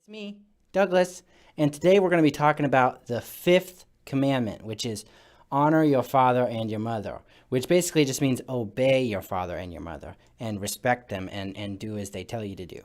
It's me, Douglas, and today we're going to be talking about the fifth commandment, which is honor your father and your mother, which basically just means obey your father and your mother and respect them and do as they tell you to do.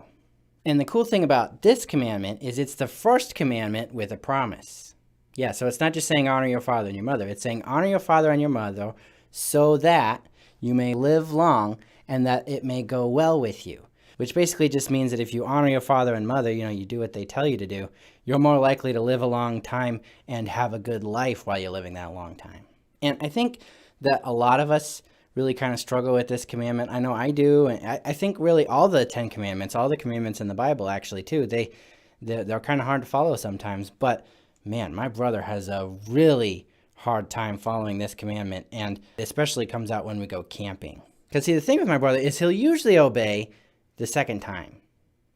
And the cool thing about this commandment is it's the first commandment with a promise. Yeah, so it's not just saying honor your father and your mother. It's saying honor your father and your mother so that you may live long and that it may go well with you. Which basically just means that if you honor your father and mother, you do what they tell you to do, you're more likely to live a long time and have a good life while you're living that long time. And I think that a lot of us really kind of struggle with this commandment. I know I do, and I think really all the 10 commandments, all the commandments in the Bible actually too, they're kind of hard to follow sometimes. But man, my brother has a really hard time following this commandment, and especially comes out when we go camping. Because see, the thing with my brother is he'll usually obey the second time.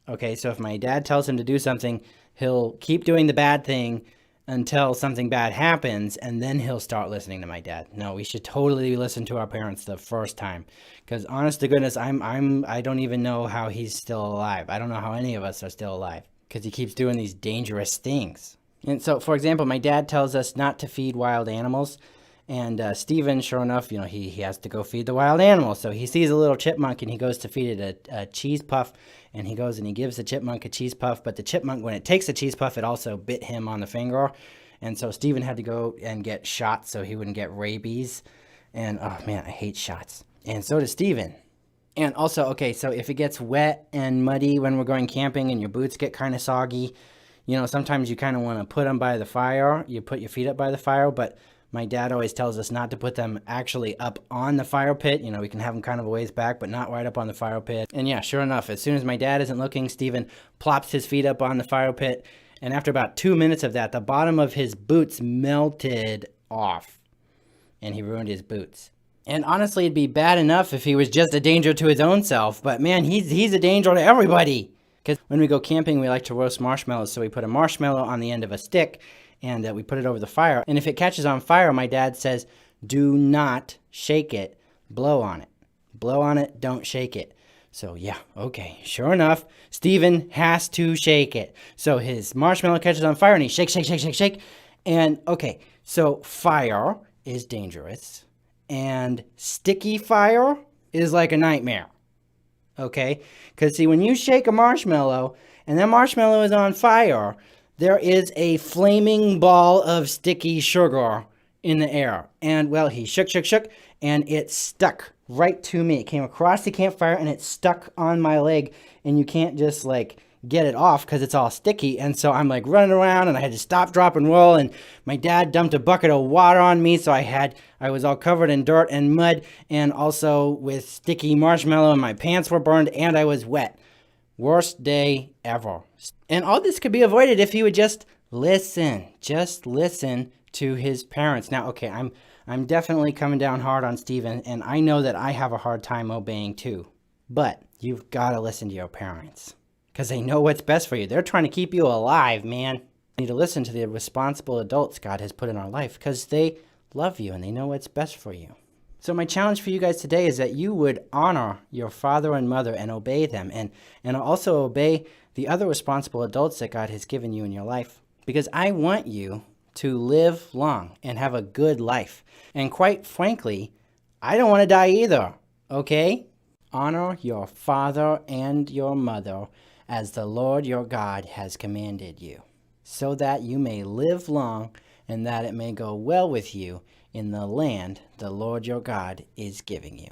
Okay, so if my dad tells him to do something, he'll keep doing the bad thing until something bad happens, and then he'll start listening to my dad. No, we should totally listen to our parents the first time, because honest to goodness, I don't even know how he's still alive. I don't know how any of us are still alive, because he keeps doing these dangerous things. And so, for example, my dad tells us not to feed wild animals. And Steven, sure enough, he has to go feed the wild animals. So he sees a little chipmunk and he goes to feed it a cheese puff. And he goes and he gives the chipmunk a cheese puff. But the chipmunk, when it takes the cheese puff, it also bit him on the finger. And so Steven had to go and get shots so he wouldn't get rabies. And oh man, I hate shots. And so does Steven. And also, okay, so if it gets wet and muddy when we're going camping and your boots get kind of soggy, sometimes you kind of want to put them by the fire. You put your feet up by the fire, but my dad always tells us not to put them actually up on the fire pit. We can have them kind of a ways back, but not right up on the fire pit. And yeah, sure enough, as soon as my dad isn't looking, Steven plops his feet up on the fire pit. And after about 2 minutes of that, the bottom of his boots melted off. And he ruined his boots. And honestly, it'd be bad enough if he was just a danger to his own self. But man, he's a danger to everybody. Because when we go camping, we like to roast marshmallows. So we put a marshmallow on the end of a stick, and we put it over the fire. And if it catches on fire, my dad says, do not shake it, blow on it. Blow on it, don't shake it. So yeah, okay, sure enough, Steven has to shake it. So his marshmallow catches on fire and he shake, shake, shake, shake, shake. And okay, so fire is dangerous and sticky fire is like a nightmare. Okay, because see, when you shake a marshmallow and that marshmallow is on fire, there is a flaming ball of sticky sugar in the air. And well, he shook, and it stuck right to me. It came across the campfire and it stuck on my leg. And you can't just get it off because it's all sticky. And so I'm running around and I had to stop, drop, and roll. And my dad dumped a bucket of water on me. So I was all covered in dirt and mud and also with sticky marshmallow, and my pants were burned and I was wet. Worst day ever. And all this could be avoided if he would just listen to his parents. Now, okay, I'm definitely coming down hard on Steven, and I know that I have a hard time obeying too. But you've got to listen to your parents because they know what's best for you. They're trying to keep you alive, man. You need to listen to the responsible adults God has put in our life because they love you and they know what's best for you. So my challenge for you guys today is that you would honor your father and mother and obey them, and also obey the other responsible adults that God has given you in your life. Because I want you to live long and have a good life. And quite frankly, I don't want to die either, okay? Honor your father and your mother as the Lord your God has commanded you, so that you may live long and that it may go well with you in the land the Lord your God is giving you.